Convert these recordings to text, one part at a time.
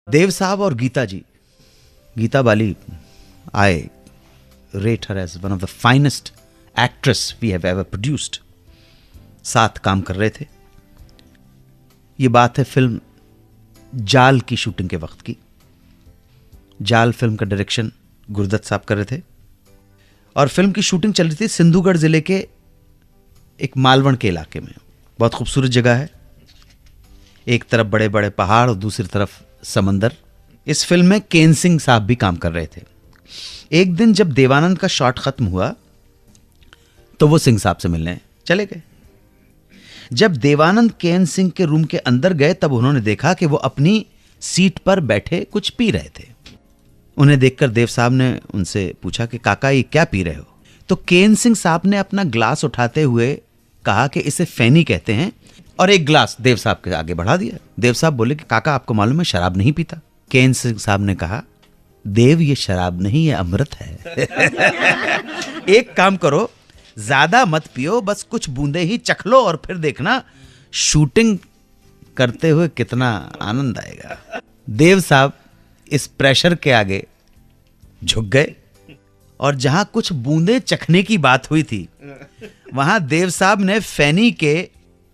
देव साहब और गीता जी, गीता बाली, आई rate her as one of the finest actress we have ever produced. साथ काम कर रहे थे. ये बात है फिल्म जाल की शूटिंग के वक्त की. जाल फिल्म का डायरेक्शन गुरदत्त साहब कर रहे थे और फिल्म की शूटिंग चल रही थी सिंधुगढ़ जिले के एक मालवण के इलाके में. बहुत खूबसूरत जगह है. एक तरफ बड़े बड़े पहाड़ और दूसरी तरफ समंदर. इस फिल्म में केन सिंह साहब भी काम कर रहे थे. एक दिन जब देवानंद का शॉट खत्म हुआ तो वो सिंह साहब से मिलने चले गए. जब देवानंद केन सिंह के रूम के अंदर गए तब उन्होंने देखा कि वो अपनी सीट पर बैठे कुछ पी रहे थे. उन्हें देखकर देव साहब ने उनसे पूछा कि काका ये क्या पी रहे हो? तो केन सिंह साहब ने अपना ग्लास उठाते हुए कहा कि इसे फैनी कहते हैं और एक ग्लास देव साहब के आगे बढ़ा दिया. देव साहब बोले कि काका आपको मालूम है शराब नहीं पीता. केन सिंह साहब ने कहा देव ये शराब नहीं ये अमृत है. एक काम करो ज्यादा मत पियो, बस कुछ बूंदे ही चख लो और फिर देखना शूटिंग करते हुए कितना आनंद आएगा. देव साहब इस प्रेशर के आगे झुक गए और जहां कुछ बूंदे चखने की बात हुई थी वहां देव साहब ने फैनी के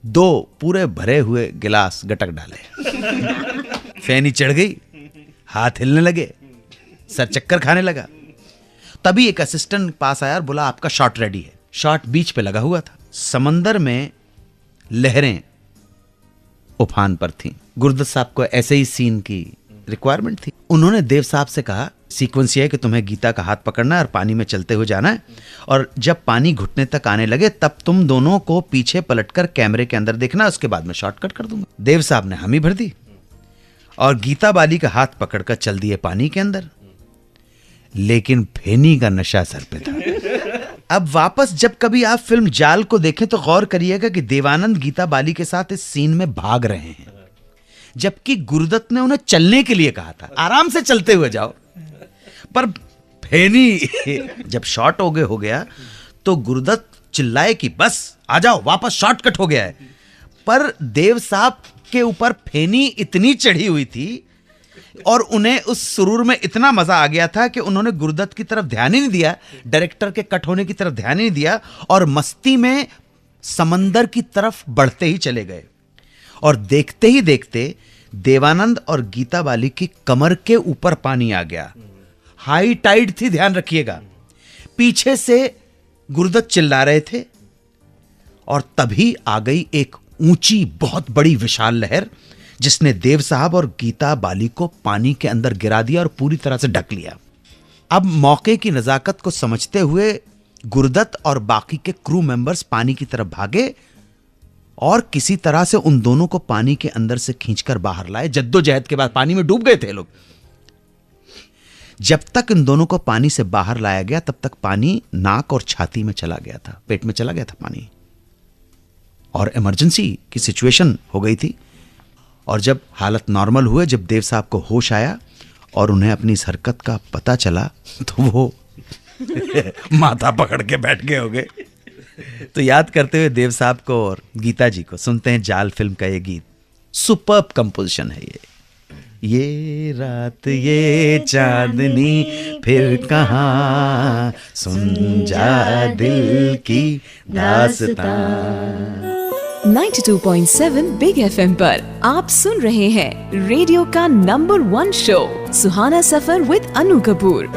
2 पूरे भरे हुए गिलास गटक डाले. फैनी चढ़ गई, हाथ हिलने लगे, सर चक्कर खाने लगा. तभी एक असिस्टेंट पास आया और बोला आपका शॉट रेडी है. शॉट बीच पे लगा हुआ था. समंदर में लहरें उफान पर थीं. गुरदत्त साहब को ऐसे ही सीन की रिक्वायरमेंट थी. उन्होंने देव साहब से कहा सीक्वेंस ये है कि तुम्हें गीता का हाथ पकड़ना है और पानी में चलते हुए जाना है और जब पानी घुटने तक आने लगे तब तुम दोनों को पीछे पलटकर कैमरे के अंदर देखना, उसके बाद में शॉर्टकट कर दूंगा. देव साहब ने हामी भर दी और गीता बाली का हाथ पकड़कर चल दिए पानी के अंदर. लेकिन फेनी का नशा सर पे था. अब वापस जब कभी आप फिल्म जाल को देखें तो गौर करिएगा कि देवानंद गीता बाली के साथ इस सीन में भाग रहे हैं जबकि गुरदत्त ने उन्हें चलने के लिए कहा था, आराम से चलते हुए जाओ. पर फेनी जब शॉट हो गया तो गुरदत्त चिल्लाए कि बस आ जाओ वापस शॉर्टकट हो गया है. पर देव साहब के ऊपर फेनी इतनी चढ़ी हुई थी और उन्हें उस सुरूर में इतना मजा आ गया था कि उन्होंने गुरदत्त की तरफ ध्यान ही नहीं दिया, डायरेक्टर के कट होने की तरफ ध्यान ही नहीं दिया और मस्ती में समंदर की तरफ बढ़ते ही चले गए. और देखते ही देखते देवानंद और गीता बाली की कमर के ऊपर पानी आ गया. हाई टाइड थी, ध्यान रखिएगा. पीछे से गुरदत्त चिल्ला रहे थे और तभी आ गई एक ऊंची बहुत बड़ी विशाल लहर जिसने देव साहब और गीता बाली को पानी के अंदर गिरा दिया और पूरी तरह से ढक लिया. अब मौके की नजाकत को समझते हुए गुरदत्त और बाकी के क्रू मेंबर्स पानी की तरफ भागे और किसी तरह से उन दोनों को पानी के अंदर से खींचकर बाहर लाए. जद्दोजहद के बाद पानी में डूब गए थे लोग. जब तक इन दोनों को पानी से बाहर लाया गया तब तक पानी नाक और छाती में चला गया था, पेट में चला गया था पानी और इमरजेंसी की सिचुएशन हो गई थी. और जब हालत नॉर्मल हुए, जब देव साहब को होश आया और उन्हें अपनी इस हरकत का पता चला तो वो माथा पकड़ के बैठ गए होंगे. तो याद करते हुए देव साहब को और गीता जी को सुनते हैं जाल फिल्म का ये गीत. सुपर्ब कंपोजिशन है ये रात ये चांदनी फिर कहाँ, सुन जा दिल की दास्तां. 92.7 बिग FM पर आप सुन रहे हैं रेडियो का number 1 show Suhana suffer with Anu Kapoor.